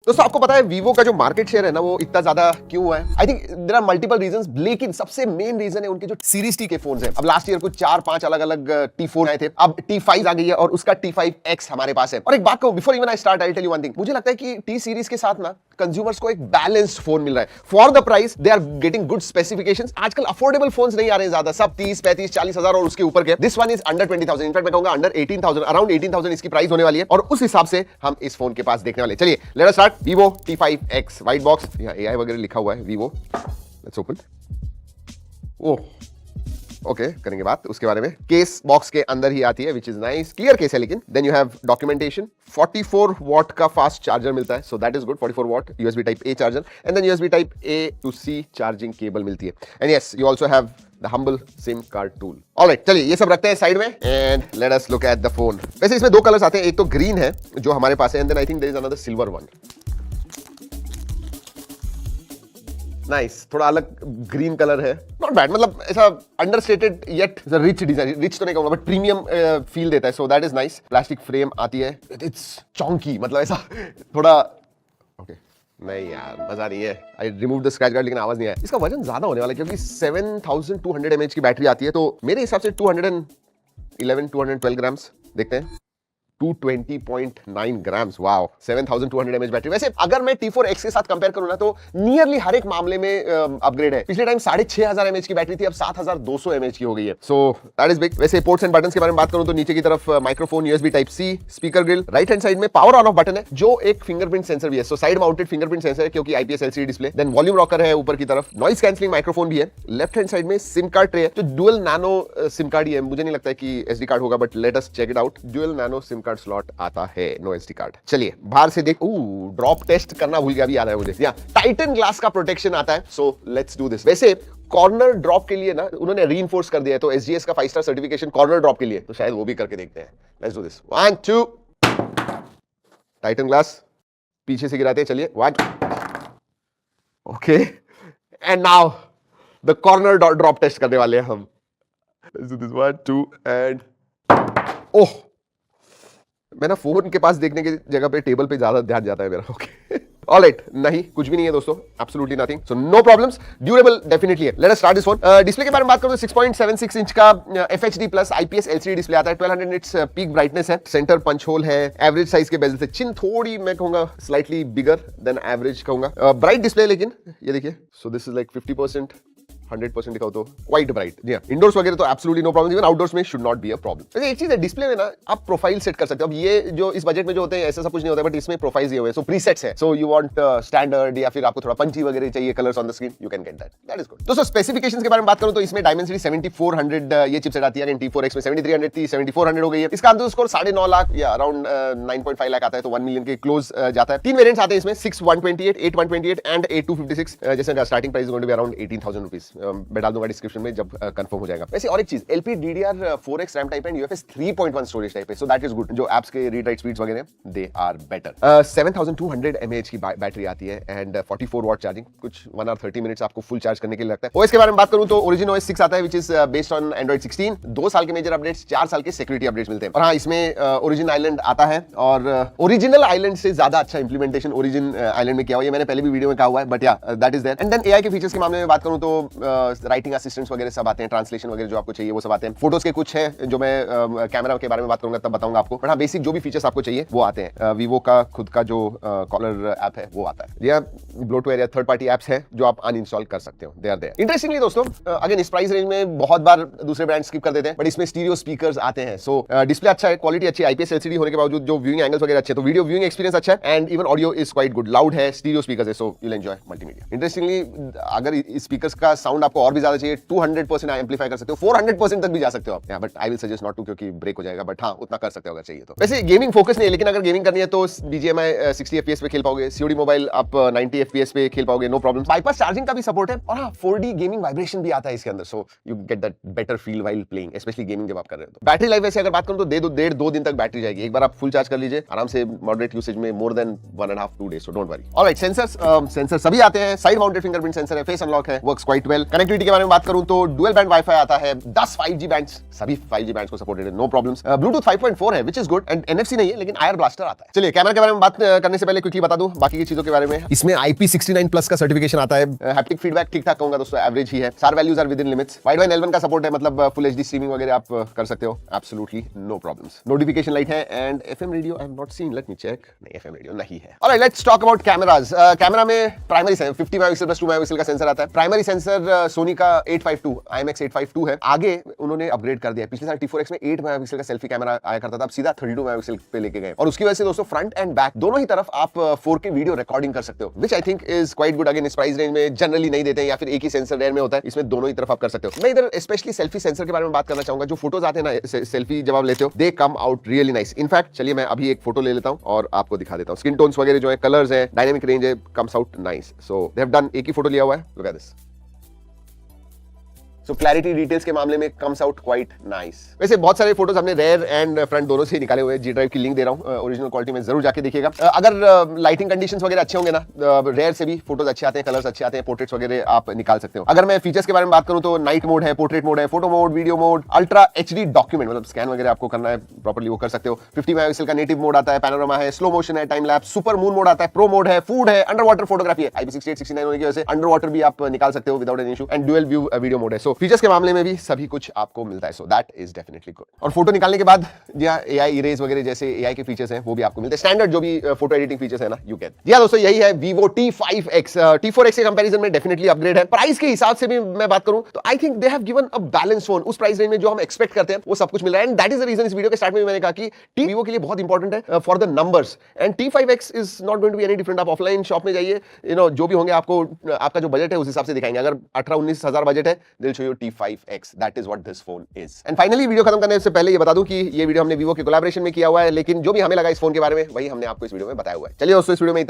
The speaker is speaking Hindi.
दोस्तों आपको पता है वीवो का जो मार्केट शेयर है ना वो इतना ज्यादा क्यों हुआ है? I think there are multiple reasons, लेकिन सबसे मेन रीजन है उनके जो सीरीज टी के फोन्स हैं। अब लास्ट ईयर कुछ 4-5 अलग अलग टी फोन आए थे, अब T5 आ गई है और उसका T5X हमारे पास है। और एक बात कहूं, before even I start I tell you one thing, मुझे लगता है कि टी सीरीज के साथ ना कंज्यूमर्स को एक बैलेंस्ड फोन मिल रहा है for the price. They are getting good specifications. आजकल अफोर्डेबल फोन्स नहीं आ रहे हैं ज्यादा, सब 30-35-40 और उसके ऊपर के। This one is under 20,000, in fact मैं कहूंगा अंडर 18,000, अराउंड 18,000 इसकी प्राइस होने वाली है और उस हिसाब से हम इस फोन के पास देखने वाले। चलिए late us start. Vivo T5X white box, यहाँ AI वगैरह लिखा हुआ है Vivo. Let's open. Oh okay, करेंगे बात उसके बारे में। केस बॉक्स के अंदर ही आती है, which is nice, clear case है। लेकिन then you have documentation, 44 watt का फास्ट चार्जर मिलता है, so that is good. 44 watt USB type A charger and then USB type A to C charging cable मिलती है। And yes, you also have the humble SIM card tool. Alright, चलिए ये सब रखते हैं साइड में and let us look at the phone. वैसे इसमें दो कलर्स आते हैं, एक तो ग्रीन है जो हमारे पास है and then I think there is another silver one. Nice, थोड़ा अलग ग्रीन कलर है, नॉट बैड, मतलब ऐसा understated yet rich design, rich तो नहीं कहूंगा बट प्रीमियम फील देता है, so that is nice. Plastic frame आती है, इट्स चॉन्की, मतलब ऐसा थोड़ा ओके नहीं यार मजा नहीं है। I remove the scratch guard लेकिन आवाज नहीं आया। इसका वजन ज्यादा होने वाला है क्योंकि 7200 mAh की बैटरी आती है, तो मेरे हिसाब से 212 ग्राम्स। देखते हैं, 220.9 ग्राम्स। Wow, 7200 mAh battery. वैसे अगर मैं T4X के साथ कंपेयर करूं ना तो नियरली हर एक मामले में अपग्रेड है। पिछले टाइम 6500 mAh की बैटरी थी, अब 7200 mAh की हो गई है, सो दैट इज बिग। वैसे पोर्ट्स एंड बटन्स के बारे में बात करूं तो नीचे की तरफ microphone, USB type C, speaker grill, right hand side में पावर ऑन ऑफ बटन है जो एक फिंगरप्रिंट सेंसर भी है, so side mounted fingerprint sensor है क्योंकि IPS LCD display. Then volume rocker है ऊपर की तरफ, नॉइस कैंसलिंग माइक्रोफोन भी है। लेफ्ट हैंड साइड में सिम कार्ड ट्रे है जो डुअल नैनो सिम कार्ड ही है, मुझे नहीं लगता है कि SD कार्ड होगा but let us check it out. Dual nano SIM card slot आता है, नो SD कार्ड। चलिए बाहर से देख, ड्रॉप टेस्ट करना भूल गया, अभी याद है मुझे। या टाइटन ग्लास का प्रोटेक्शन आता है, सो लेट्स डू दिस। वैसे कॉर्नर ड्रॉप के लिए ना उन्होंने रीइंफोर्स कर दिया है, तो SGS का 5 स्टार सर्टिफिकेशन कॉर्नर ड्रॉप के लिए, तो शायद वो भी करके देखते हैं। Let's do this, 1 2। Titan glass पीछे से गिराते हैं, चलिए 1 okay and now the corner drop test करने वाले हैं हम। Let's do this, 1 2 and oh, मैं ना फोन के पास देखने की जगह पे टेबल पे ज्यादा ध्यान जाता है मेरा। ओके ऑलराइट, नहीं कुछ भी नहीं है दोस्तों, absolutely nothing, so no problems. Durable definitely है। Let us start this phone. Display के बारे में बात करूं तो 6.76 इंच का FHD plus IPS LCD display आता है। 1200 निट्स पीक ब्राइटनेस है, सेंटर पंच होल है, एवरेज साइज के बेजल से चिन थोड़ी मैं कहूंगा स्लाइटली बिगर देन एवरेज कहूंगा। ब्राइट डिस्प्ले, लेकिन ये देखिए, सो दिस इज लाइक 50%, 100% दिखाओ तो क्वाइट ब्राइट। जी हां, इंडोर्स वगैरह तो absolutely no problem, even outdoors में should not be a problem. वैसे एक चीज है, डिस्प्ले में ना आप प्रोफाइल सेट कर सकते हो। अब ये जो इस बजट में जो होते हैं ऐसा सब कुछ नहीं होता है, बट इसमें प्रोफाइल्स ये हुए, सो प्रीसेट्स है, सो यू वांट स्टैंडर्ड या फिर आपको थोड़ा पंची वगैरह चाहिए colours on the screen, you can get that, that is good. दोस्तों स्पेसिफिकेशंस के बारे में बात करूं तो इसमें Dimensity 7400 ये चिपसेट आती है, T4X में 7300 थी, 7400 हो गई है। इसका अंदर स्कोर 9.5 लाख या अराउंड 9.5 लाख आता है, तो 1 मिलियन के क्लोज जाता है। 3 वेरिएंट्स आते हैं इसमें, 6 128, 8 128 एंड 8 256। जैसे starting price going to be around 18,000 rupees. मैं डाल दूंगा डिस्क्रिप्शन में जब कंफर्म हो जाएगा। वैसे और एक चीज, LPDDR4X RAM type and UFS 3.1 storage type है, सो दैट इज गुड। जो एप्स के रीड राइट स्पीड्स वगैरह दे आर बेटर। 7200 mAh की बैटरी आती है एंड 44 वॉट चार्जिंग, कुछ 1 आवर 30 मिनट्स आपको फुल चार्ज करने के लिए लगता है। OS के बारे में बात करूं तो Origin OS 6 आता है, which is based on Android 16। 2 साल के मेजर अपडेट्स, 4 साल के सिक्योरिटी अपडेट्स मिलते हैं। और हाँ, इसमें ओरिजिन आइलैंड आता है और ओरिजिनल आइलैंड से ज्यादा अच्छा इंप्लीमेंटेशन ओरिजिन आइलैंड में किया हुआ है, मैंने पहले भी वीडियो में कहा हुआ है, but yeah that is there. And then AI के फीचर्स के मामले में बात करूं तो राइटिंग असिस्टेंट्स वगैरह सब आते हैं, ट्रांसलेशन वगैरह जो आपको चाहिए वो सब आते हैं। फोटोज के कुछ है जो मैं कैमरा के बारे में बात करूंगा तब बताऊंगा आपको, बट हाँ बेसिक जो भी फीचर्स आपको चाहिए वो आते हैं। वीवो का खुद का जो कॉलर ऐप है वो आता है। या ब्लोटवेयर या थर्ड पार्टी एप्स है जो आप अनइंस्टॉल कर सकते हो, दे आर देयर। इंटरेस्टिंगली दोस्तों, अगेन इस प्राइस रेंज में बहुत बार दूसरे ब्रांड स्किप कर देते हैं, बट इसमें स्टीरियो स्पीकर्स आते हैं, सो डिस्प्ले अच्छा है, क्वालिटी अच्छी है, IPS LCD होने के बावजूद जो व्यूइंग एंगल्स वगैरह अच्छे, तो वीडियो व्यूइंग एक्सपीरियंस अच्छा है and even audio is quite good, loud है, स्टीरियो स्पीकर्स है, so you will enjoy multimedia. Interestingly अगर इस स्पीकर्स का साउंड आपको और भी ज्यादा चाहिए, 200% एम्पलीफाई कर सकते हो, 400% तक भी जा सकते हो आप, but I will suggest not to क्योंकि ब्रेक हो जाएगा, बट हाँ उतना कर सकते हो अगर चाहिए तो। वैसे गेमिंग फोकस नहीं है, लेकिन अगर गेमिंग करनी है तो BGMI 60 FPS पे खेल पाओगे, COD मोबाइल आप 90 FPS पे खेल पाओगे, नो प्रॉब्लम। बाईपास चार्जिंग का भी सपोर्ट है और हाँ 4D गेमिंग वाइब्रेशन भी आता है इसके अंदर, so you get that better feel while playing, specially gaming जब आप कर रहे हो तो। बैटरी लाइफ वैसे अगर बात करूं तो 1.5-2 दिन तक बैटरी जाएगी, एक बार आप फुल चार्ज कर लीजिए आराम से, मॉडरेट यूसेज में more than 1.5-2 days, so don't worry. Alright, sensors सभी आते हैं, साइड माउंटेड फिंगरप्रिंट सेंसर है, फेस अनलॉक है, वर्क्स क्वाइट वेल। कनेक्टिविटी के बारे में बात करूं तो डुअल बैंड वाईफाई आता है, 10 5G बैंड्स, सभी 5G बैंड्स को सपोर्टेड है, नो प्रॉब्लम्स। ब्लूटूथ 5.4 है, which is good, and NFC नहीं है लेकिन आयर ब्लास्टर आता है। चलिए कैमरा के बारे में बात करने से पहले क्विकली बता दूं बाकी की चीजों के बारे में। इसमें IP69+ का सर्टिफिकेशन आता है। हैप्टिक फीडबैक ठीक ठाक कहूंगा दोस्तों, एवरेज ही है। SAR values are within limits. Wide L1 का सपोर्ट है, मतलब फुल HD स्ट्रीमिंग वगैरह आप कर सकते हो, absolutely no problems. Notification light है and FM radio I have not seen, let me check. नहीं, FM रेडियो नहीं है। Alright, let's talk about cameras. Camera में प्राइमरी 50 मेगापिक्सल प्लस 2 मेगापिक्सल का सेंसर आता है। प्राइमरी सेंसर सोनी का 852 IMX 852 है। आगे उन्होंने अपग्रेड कर दिया। पिछले साल T4X में 8 मेगापिक्सल का सेल्फी कैमरा आया करता था, अब सीधा 32 मेगापिक्सल पे लेके गए, और उसकी वजह से दोस्तों फ्रंट एंड बैक दोनों ही तरफ आप 4K वीडियो रिकॉर्डिंग कर सकते हो, which I think is quite good. Again इस प्राइस रेंज में जनरली नहीं देते हैं, या फिर एक ही सेंसर रेयर में होता है, इसमें दोनों ही तरफ आप कर सकते हो। मैं इधर स्पेशली सेल्फी सेंसर के बारे में बात करना चाहूंगा। जो फोटोज आते हैं ना सेल्फी जब आप लेते हो, they come out really nice. In fact चलिए मैं अभी एक फोटो ले लेता हूं और आपको दिखा देता हूं। स्किन टोन्स वगैरह जो है, कलर्स है, डायनेमिक रेंज है, comes out nice. So they have done, एक ही फोटो लिया हुआ है, look at this. So clarity details के मामले में कम्स आउट क्वाइट नाइस। वैसे बहुत सारे फोटोज हमने रेयर एंड फ्रंट दोनों से निकाले हुए हैं। G ड्राइव की लिंक दे रहा हूं, ओरिजिनल क्वालिटी में जरूर जाके देखिएगा। अगर लाइटिंग कंडीशंस वगैरह अच्छे होंगे ना, रेयर से भी फोटोज अच्छे आते हैं, कलर्स अच्छे आते हैं, पोर्ट्रेट्स वगैरह आप निकाल सकते हो। अगर मैं फीचर्स के बारे में बात करूं तो नाइट मोड है, पोर्ट्रेट मोड है, photo mode, video mode, ultra HD document, मतलब स्कैन वगैरह आपको करना है प्रॉपर्ली वो कर सकते हो। 50 मेगापिक्सल का नेटिव मोड आता है, पैनोरामा है, स्लो मोशन है, time lapse, super moon mode आता है, प्रो मोड है, फूड है, अंडर वाटर फोटोग्राफी है। IP68 69 होने की वजह से अंडर वाटर भी आप निकाल सकते हो without any issue, and dual view video mode है। सो फीचर्स के मामले में भी सभी कुछ आपको मिलता है, so that is definitely good. और फोटो निकालने के बाद जी हाँ, AI इरेज वगैरह जैसे AI के फीचर्स हैं वो भी आपको मिलते हैं, स्टैंडर्ड जो भी फोटो एडिटिंग फीचर्स है ना, यू गेट। जी हाँ दोस्तों, यही है Vivo T5X। T4X के कंपैरिजन में डेफिनेटली अपग्रेड है। प्राइस के हिसाब से भी मैं बात करूं तो I think they have given a balance phone. उस प्राइस रेंज में जो हम एक्सपेक्ट करते हैं वो सब कुछ मिल रहा है, and that is the reason इस वीडियो के स्टार्ट में मैंने कहा कि Vivo के लिए बहुत इंपॉर्टेंट है for the numbers, and T5X is not going to be any different. आप ऑफलाइन शॉप में जाइए, जो भी होंगे आपको आपका जो बजट है उस हिसाब से दिखाएंगे। अगर 18-19 हजार बजट है, they will show you T5X, that is what this phone is. And finally video खत्म करने से पहले ये बता दूं कि ये वीडियो हमने Vivo के कोलैबोरेशन में किया हुआ है, लेकिन जो भी हमें लगा इस फोन के बारे में वही हमने आपको इस वीडियो में बताया हुआ है। चलिए दोस्तों, इस वीडियो में